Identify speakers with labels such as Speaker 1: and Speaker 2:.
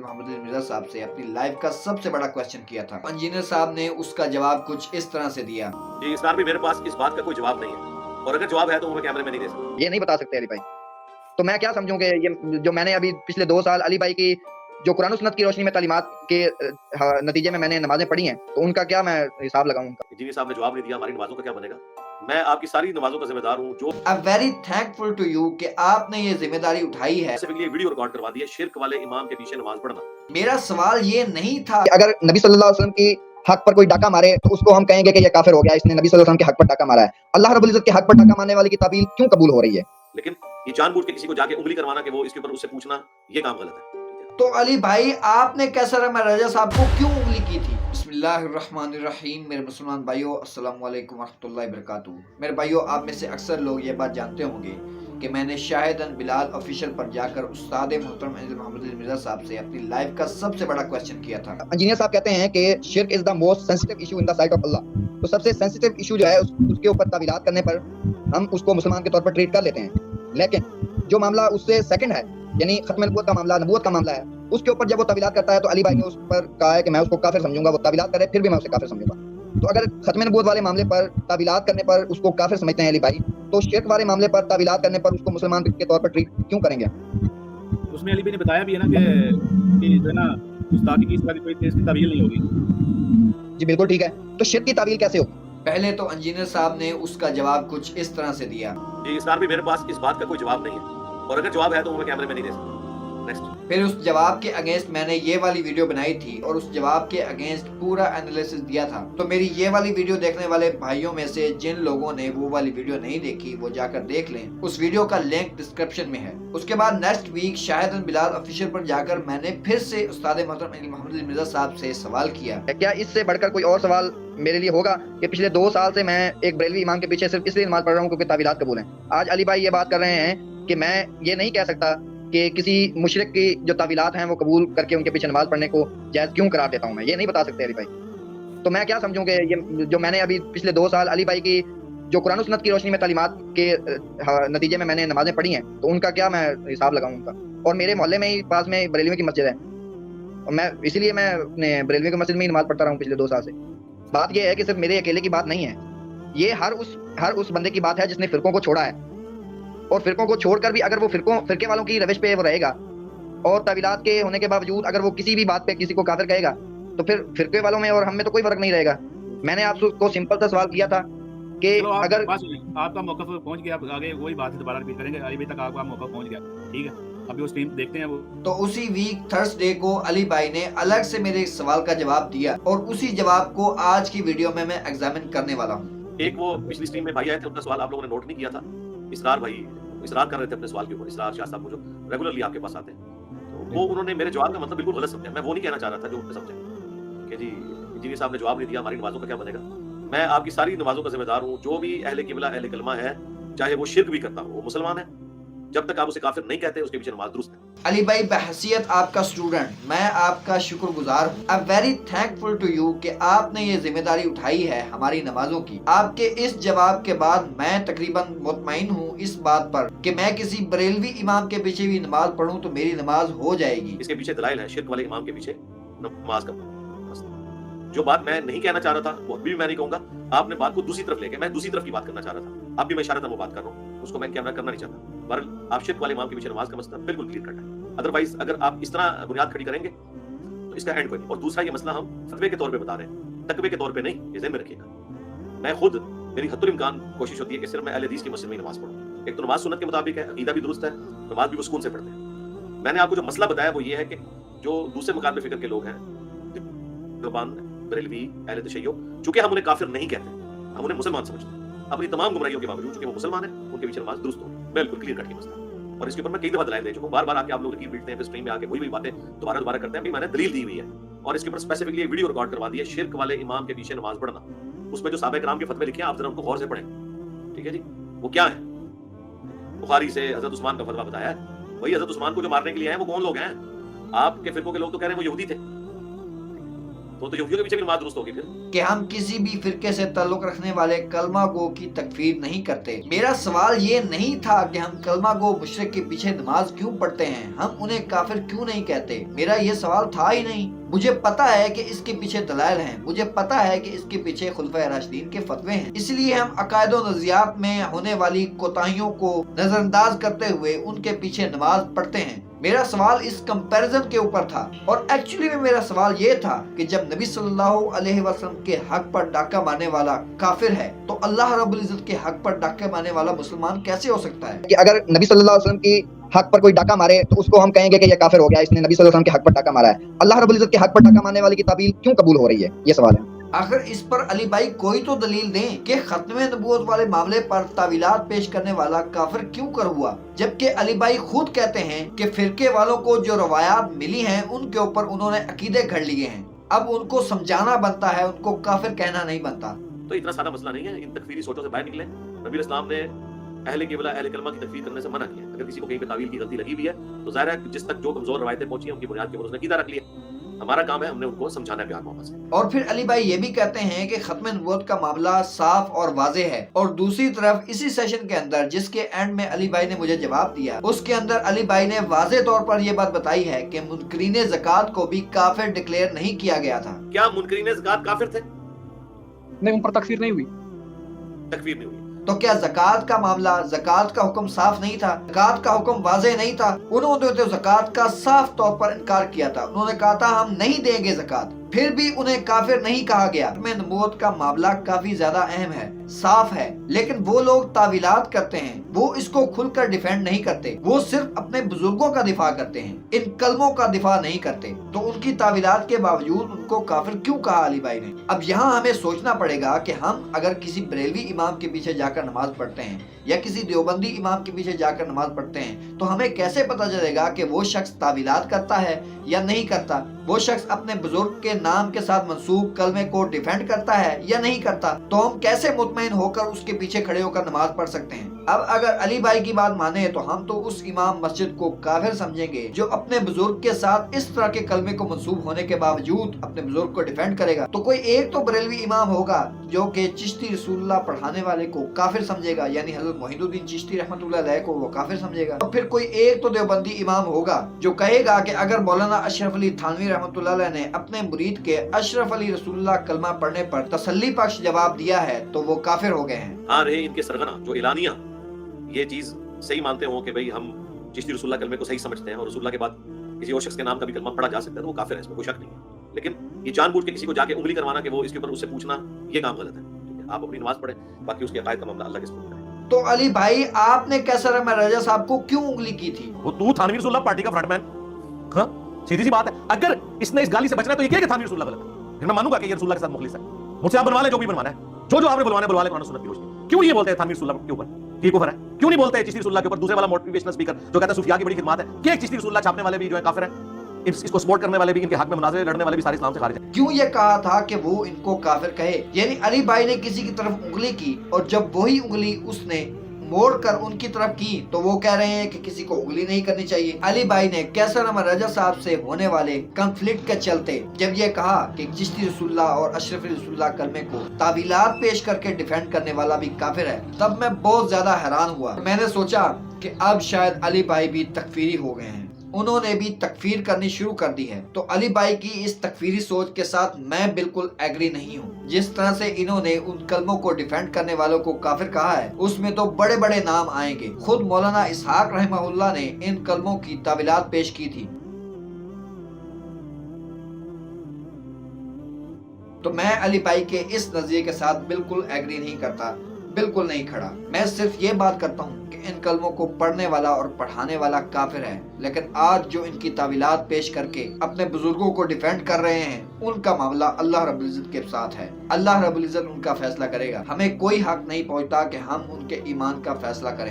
Speaker 1: मोहम्मद मिर्जा साहब से अपनी लाइफ का सबसे बड़ा क्वेश्चन किया था। इंजीनियर साहब ने उसका जवाब कुछ इस तरह से दिया।
Speaker 2: जी, इस बार भी मेरे पास इस बात का कोई जवाब नहीं है, और अगर जवाब है तो वो मैं कैमरे में नहीं दे सकता।
Speaker 3: ये नहीं बता सकते अली भाई। तो मैं क्या समझूं कि ये जो मैंने अभी पिछले 2 साल अली भाई की जो कुरान और सुन्नत की रोशनी में तालीमात के नतीजे में मैंने नमाजें पढ़ी हैं, तो उनका क्या मैं हिसाब लगाऊं उनका?
Speaker 2: इंजीनियर साहब ने जवाब नहीं दिया, हमारी नमाजों का क्या बनेगा? मैं आपकी सारी नमाजों का जिम्मेदार हूँ। जो
Speaker 1: I am very thankful to you कि आपने ये जिम्मेदारी उठाई है।
Speaker 2: स्पेसिफिकली वीडियो रिकॉर्ड करवा दी है, शिर्क वाले इमाम के पीछे नमाज पढ़ना।
Speaker 1: मेरा सवाल ये नहीं था
Speaker 3: कि अगर नबी सल्लल्लाहु अलैहि वसल्लम की हक पर कोई डाका मारे तो उसको हम कहेंगे कि ये काफिर हो गया, इसने नबी सल्लल्लाहु अलैहि वसल्लम के हक पर डाका मारा है। अल्लाह रब्बुल इज्जत के हक पर डाका मारने वाले की ताबील क्यों कबूल हो रही है?
Speaker 2: लेकिन ये जानबूझ के किसी को जाके उंगली करवाना कि वो इसके ऊपर उससे पूछना, ये काम गलत है।
Speaker 1: तो अली भाई आपने कैसर अहमद रजा साहब को क्यों उंगली की थी? बिस्मिल्लाहिर्रहमानिर्रहीम। मेरे मुसलमान भाइयों, अस्सलाम वालेकुम वरहमतुल्लाहि वबरकातुहू। मेरे भाइयों, आप में से अक्सर लोग ये बात जानते होंगे कि मैंने शाहिदन बिलाल ऑफिशियल पर जाकर उस्ताद मोहतरम मोहम्मद मिर्जा साहब से अपनी लाइफ का सबसे बड़ा क्वेश्चन किया था।
Speaker 3: इंजीनियर साहब कहते हैं कि शिर्क is the most sensitive issue in the sight of अल्लाह। तो सबसे सेंसिटिव इशू जो है उसके ऊपर तावीलात करने पर हम उसको मुसलमान के तौर पर ट्रीट कर लेते हैं, लेकिन जो मामला उससे सेकंड है, यानी खत्म नबूवत का मामला, नबूवत का मामला है, उसके ऊपर जब वो तावीलात करता है तो अली भाई ने उस पर कहा है कि मैं उसको काफिर समझूंगा। वो तावीलात करे फिर भी मैं उसे काफिर समझूंगा। तो अगर खत्म नबूवत वाले मामले पर तावीलात करने पर उसको काफिर समझते हैं अली भाई, तो शिर्क वाले मामले पर तावीलात करने पर उसको मुसलमान के तौर पर ट्रीट क्यों करेंगे?
Speaker 4: उसमें अली भाई ने बताया भी है ना कि जो है ना गुस्ताखी की इस तरह की कोई इसकी तावील नहीं होगी।
Speaker 3: जी बिल्कुल ठीक है। तो शिर्क की तावील कैसे होगी?
Speaker 1: पहले तो इंजीनियर साहब ने उसका जवाब कुछ इस तरह से दिया।
Speaker 2: जी, इस बार भी मेरे पास इस बात का कोई जवाब नहीं है, और अगर जवाब है तो वो मैं कैमरे में नहीं दे सकता। नेक्स्ट।
Speaker 1: फिर उस जवाब के अगेंस्ट मैंने ये वाली वीडियो बनाई थी और उस जवाब के अगेंस्ट पूरा एनालिसिस दिया था। तो मेरी ये वाली वीडियो देखने वाले भाइयों में से जिन लोगों ने वो वाली वीडियो नहीं देखी, वो जाकर देख लें। उस वीडियो का लिंक डिस्क्रिप्शन में है। उसके बाद नेक्स्ट वीक शाहिदन बिलाल ऑफिशियल पर जाकर मैंने फिर से उस्ताद मोहतरम मोहम्मद मिर्जा साहब से सवाल किया।
Speaker 3: क्या इससे बढ़कर कोई और सवाल मेरे लिए होगा कि पिछले 2 साल से मैं एक बरेलवी इमाम के पीछे सिर्फ इसलिए नमाज पढ़ रहा हूँ क्योंकि तावीलात कबूल हैं? आज अली भाई ये बात कर रहे हैं कि मैं ये नहीं कह सकता कि किसी मुशरिक की जो तावीलात हैं वो कबूल करके उनके पीछे नमाज पढ़ने को जायज़ क्यों करार देता हूँ। मैं ये नहीं बता सकते अली भाई। तो मैं क्या समझूं कि ये जो मैंने अभी पिछले 2 साल अली भाई की जो कुरान और सुन्नत की रोशनी में तालीमात के नतीजे में मैंने नमाजें पढ़ी हैं, तो उनका क्या मैं हिसाब लगाऊं उनका? और मेरे मोहल्ले में ही पास में बरेलवी की मस्जिद है, और मैं इसीलिए मैं अपने बरेलवी की मस्जिद में ही नमाज पढ़ता रहा हूँ पिछले 2 साल से। बात यह है कि सिर्फ मेरे अकेले की बात नहीं है, ये हर उस बंदे की बात है जिसने फिरकों को छोड़ा है। और फिरकों को छोड़कर भी अगर वो फिरके वालों की रविश पे वो रहेगा और तावीलात के होने के बावजूद अगर वो किसी भी बात पे किसी को काफिर कहेगा, तो फिर फिरके वालों में और हम में तो कोई फर्क नहीं रहेगा। मैंने आपको सिंपल सा सवाल किया था कि अगर
Speaker 4: आपका मौका पहुंच गया, आपके आगे वही बात दोबारा रिपीट करेंगे। अली भाई तक आपका मौका पहुंच गया, ठीक है? अभी वो स्ट्रीम देखते हैं वो।
Speaker 1: तो उसी वीक थर्सडे को अली भाई ने अलग से मेरे सवाल का जवाब दिया और उसी जवाब को आज की वीडियो में मैं एग्जामिन करने वाला हूँ।
Speaker 2: एक वो पिछली स्ट्रीम में भाई आए थे, उनका सवाल आप लोगों ने नोट नहीं किया था। इसरार भाई इसरार कर रहे थे अपने सवाल के ऊपर। इसरार शाह साहब, वो जो रेगुलरली आपके पास आते हैं, तो वो उन्होंने मेरे जवाब का मतलब बिल्कुल गलत समझा। मैं वो नहीं कहना चाह रहा था जो उन्होंने समझा कि जी इंजीनियर साहब ने जवाब नहीं दिया, हमारी नमाजों का क्या बनेगा। मैं आपकी सारी नमाजों का जिम्मेदार हूँ। जो भी अहले किबला अहले कलमा है, चाहे वो शिर्क भी करता हो, वो मुसलमान है। जब तक आप उसे काफिर नहीं कहते, उसके पीछे नमाज दुरुस्त है।
Speaker 1: अली भाई, बहैसियत आपका स्टूडेंट मैं आपका शुक्रगुजार हूँ। I am very thankful to you कि आपने ये जिम्मेदारी उठाई है हमारी नमाजों की। आपके इस जवाब के बाद मैं तकरीबन मुतमईन हूँ इस बात पर कि मैं किसी बरेलवी इमाम के पीछे भी नमाज पढ़ूं तो मेरी नमाज हो जाएगी।
Speaker 2: इसके पीछे दलाइल है, शिर्क वाले इमाम के पीछे नमाज का। जो बात मैं नहीं कहना चाह रहा था वो अभी भी मैं नहीं कहूंगा। आपने बात को दूसरी तरफ लेके, मैं दूसरी तरफ की बात करना चाह रहा था। अब भी मैं इशारा वो बात कर रहा हूँ, उसको मैं कैमरा करना नहीं चाहता। पर आप शिर्क वाले इमाम के पीछे नमाज का मसला बिल्कुल क्लियर करना है। अदरवाइज अगर आप इस तरह बुनियाद खड़ी करेंगे तो इसका एंड कोई नहीं। और दूसरा ये मसला हम फतवे के तौर पे बता रहे हैं, तकवे के तौर पे नहीं। ये ज़हन में रखिएगा। मैं खुद, मेरी हद्दुल इम्कान कोशिश होती है कि सिर्फ मैं अहले हदीस की मस्जिद में नमाज पढ़ूं। एक तो नमाज सुन्नत के मुताबिक है, अकीदा भी दुरुस्त है, नमाज भी वो सुकून से पढ़ते हैं। मैंने आपको जो मसला बताया वो ये है कि जो दूसरे मकाम पे फिक्र के लोग हैं, बरेलवी, अहले तशय्यो, चूंकि हम उन्हें काफिर नहीं कहते, हम उन्हें मुसलमान समझते हैं। अपनी तमाम गुमराहियों के बावजूद चूंकि वो मुसलमान है, उनके पीछे नमाज दुरुस्त हो। बिल्कुल क्लियर कट की मसला। और इसके ऊपर मैं कई दफा दलाइल दे चुका हूं। बार-बार आके आप लोग लकीर बीटते हैं, फिर स्ट्रीम में आके वही बातें दोबारा करते हैं। मैंने दलील दी हुई है और इसके ऊपर स्पेसिफिकली वीडियो रिकॉर्ड करवा दी है, शिर्क वाले इमाम के पीछे नमाज पढ़ना। उसमें जो सहाबा किराम के फतवे लिखे हैं, आप जरा उनको गौर से पढ़ें, ठीक है जी? वो क्या है? बुखारी से हजरत उस्मान का फतवा बताया है। वही हजरत उस्मान को जो मारने के लिए आए वो कौन लोग हैं? आपके फिरकों के लोग तो कह रहे हैं वो यहूदी थे। तो यहूदियों के पीछे भी नमाज दुरुस्त होगी फिर।
Speaker 1: कि हम किसी भी फिरके से ताल्लुक रखने वाले कलमा गो की तकफीर नहीं करते। मेरा सवाल ये नहीं था कि हम कलमा गो मुशरिक के पीछे नमाज क्यों पढ़ते हैं, हम उन्हें काफिर क्यों नहीं कहते। मेरा ये सवाल था ही नहीं। मुझे पता है कि इसके पीछे दलाइल हैं, मुझे पता है कि इसके पीछे खुलफाए राशिदीन के फतवे हैं। इसलिए हम अकायद व नज़रियात में होने वाली कोताहियों को नजरअंदाज करते हुए उनके पीछे नमाज पढ़ते हैं। मेरा सवाल इस कंपैरिजन के ऊपर था, और एक्चुअली में मेरा सवाल ये था कि जब नबी सल्लल्लाहु अलैहि वसल्लम के हक पर डाका मारने वाला काफिर है, तो अल्लाह रब्बुल इज्जत के हक पर डाका मारने वाला मुसलमान कैसे हो सकता है।
Speaker 3: कि अगर नबी सल्लल्लाहु अलैहि वसल्लम की हक पर कोई डाका मारे तो उसको हम कहेंगे कि ये काफिर हो गया, इसने नबी सल्लल्लाहु अलैहि वसल्लम के हक पर डाका मारा है। अल्लाह रब्बुल इज्जत के हक पर डाका मारने वाले की ताबील क्यों कबूल हो रही है, ये सवाल है।
Speaker 1: आखिर इस पर अली भाई कोई तो दलील दें कि खत्मे नबूवत वाले मामले पर तावीलात पेश करने वाला काफिर क्यों कर हुआ, जबकि अली भाई खुद कहते हैं कि फिरके वालों को जो रवायात मिली हैं उनके ऊपर उन्होंने अकीदे घड़ लिए हैं। अब उनको समझाना बनता है, उनको काफिर कहना नहीं बनता।
Speaker 2: तो इतना सारा मसला नहीं है, इन तकफीरी सोचों से बाहर निकले। नबी इस्लाम ने अहले क़िबला अहले कलमा की तकफीर करने से मना किया। अगर किसी को कहीं पे तावील की गलती लगी हुई है तो जाहिर है जिस तक जो कमजोर रवायतें पहुंची हैं उनकी बुनियाद के ऊपर उसने कीदा रख लिया। हमारा काम है हमने उनको समझाना प्यार मोहब्बत से।
Speaker 1: और फिर अली भाई ये भी कहते हैं कि खत्म नबूवत का मामला साफ और वाज़े है। और दूसरी तरफ इसी सेशन के अंदर जिसके एंड में अली भाई ने मुझे जवाब दिया, उसके अंदर अली भाई ने वाज़े तौर पर यह बात बताई है कि मुनकरीन ज़कात को भी काफिर डिक्लेयर नहीं किया गया था।
Speaker 2: क्या मुनकरीन ज़कात काफिर थे?
Speaker 5: नहीं, उन पर तकफीर नहीं हुई।
Speaker 2: तकफीर नहीं हुई।
Speaker 1: तो क्या ज़कात का मामला, ज़कात का हुक्म साफ नहीं था, ज़कात का हुक्म वाज़े नहीं था? उन्होंने तो ज़कात का साफ तौर पर इनकार किया था। उन्होंने कहा था हम नहीं देंगे ज़कात, फिर भी उन्हें काफिर नहीं कहा गया। में नबूवत का मामला काफी ज्यादा अहम है, साफ है, लेकिन वो लोग तावीलात करते हैं, वो इसको खुलकर डिफेंड नहीं करते, वो सिर्फ अपने बुजुर्गों का दिफा करते हैं, इन कलमों का दिफा नहीं करते। तो उनकी तावीलात के बावजूद उनको काफिर क्यों कहा अली भाई ने? अब यहाँ हमें सोचना पड़ेगा कि हम अगर किसी बरेलवी इमाम के पीछे जाकर नमाज पढ़ते हैं या किसी देवबंदी इमाम के पीछे जाकर नमाज पढ़ते हैं तो हमें कैसे पता चलेगा कि वो शख्स तावीलात करता है या नहीं करता, वो शख्स अपने बुजुर्ग के नाम के साथ मंसूब कलमे को डिफेंड करता है या नहीं करता। तो हम कैसे मुतमईन होकर उसके पीछे खड़े होकर नमाज पढ़ सकते हैं? अब अगर अली भाई की बात माने तो हम तो उस इमाम मस्जिद को काफिर समझेंगे जो अपने बुजुर्ग के साथ इस तरह के कलमे को मंसूब होने के बावजूद अपने बुजुर्ग को डिफेंड करेगा। तो कोई एक तो बरेलवी इमाम होगा जो कि चिश्ती रसूलुल्लाह पढ़ाने वाले को काफिर समझेगा, यानी हज़रत मोहिनुद्दीन चिश्ती रहमतुल्लाह अलैह को वो काफिर समझेगा। और फिर कोई एक तो देवबंदी इमाम होगा जो कहेगा कि अगर मौलाना अशरफ अली थानवी रहमतुल्लाह अलैह ने अपने मुरीद के अशरफ अली रसूलुल्लाह कलमा पढ़ने पर तसल्ली बख्श जवाब दिया है तो वो काफिर हो गए हैं।
Speaker 2: हाँ रहे इनके सरगना जो एलानिया ये चीज सही मानते हो कि भाई हम चिश्ती रसूलुल्लाह कलमे को सही समझते हैं और रसूलुल्लाह के बाद किसी और शख्स के नाम का भी कलमा पढ़ा जा सकता है तो वो काफिर है, इसमें कोई शक नहीं है। लेकिन ये जानबूझ के किसी को जाके उंगली करवाना कि वो इसके ऊपर उससे पूछना, ये काम गलत है। ठीक है, आप अपनी नमाज पढ़ें, बाकी उसके अकायद का मामला अल्लाह के सुपुर्द करें।
Speaker 1: तो अली भाई आपने कैसर अहमद रजा साहब को क्यों उंगली की थी?
Speaker 2: वो तू थानवी रसूलुल्लाह पार्टी का फ्रंटमैन, हाँ सीधी सी बात है। अगर इसने इस गाली से बचना है तो ये क्या कि थानवी रसूलुल्लाह गलत है, फिर मैं मानूंगा कि ये रसूलुल्लाह के साथ मुखलिस है। मुझसे आप बनवा ले जो भी बनवाना है, जो आपने बुलवाना है बुलवा ले कुरान सुन्नत की रोशनी। क्यों ये बोलते हैं थानवी रसूलुल्लाह के ऊपर कि कुफर है? क्यों नहीं बोलते चिश्ती रसूलुल्लाह के ऊपर दूसरे वाला मोटिवेशनल स्पीकर जो कहता है सूफिया की बड़ी खिदमत है कि एक चिश्ती रसूलुल्लाह छापने वाले भी जो है काफिर है, इसको सपोर्ट करने वाले भी, इनके हक में मुनाज़रे लड़ने वाले भी सारे इस्लाम से खारिज हैं।
Speaker 1: क्यों ये कहा था कि वो इनको काफिर कहे? यानी अली भाई ने किसी की तरफ उंगली की और जब वही उंगली उसने मोड़ कर उनकी तरफ की तो वो कह रहे हैं कि किसी को उंगली नहीं करनी चाहिए। अली भाई ने कैसर अहमद रजा साहब से होने वाले कॉन्फ्लिक्ट के चलते जब ये कहा कि चिश्ती रसूलुल्लाह और अशरफ रसूलुल्लाह कलमे को तावीलात पेश करके डिफेंड करने वाला भी काफिर है, तब मैं बहुत ज्यादा हैरान हुआ। मैंने सोचा कि अब शायद अली भाई भी तकफीरी हो गए हैं, उन्होंने भी तकफीर करनी शुरू कर दी है। तो अली भाई की इस तकफीरी सोच के साथ मैं बिल्कुल एग्री नहीं हूँ। जिस तरह से इन्होंने उन कलमों को डिफेंड करने वालों को काफिर कहा है उसमें तो बड़े बड़े नाम आएंगे। खुद मौलाना इसहाक रहमहुल्लाह ने इन कलमों की तावीलात पेश की थी। तो मैं अली भाई के इस नजरिए के साथ बिल्कुल एग्री नहीं करता, बिल्कुल नहीं खड़ा। मैं सिर्फ ये बात करता हूँ कि इन कलमों को पढ़ने वाला और पढ़ाने वाला काफिर है, लेकिन आज जो इनकी तावीलात पेश करके अपने बुजुर्गों को डिफेंड कर रहे हैं उनका मामला अल्लाह रब्बुल इज्जत के साथ है। अल्लाह रब्बुल इज्जत उनका फैसला करेगा। हमें कोई हक नहीं पहुंचता कि हम उनके ईमान का फैसला करें।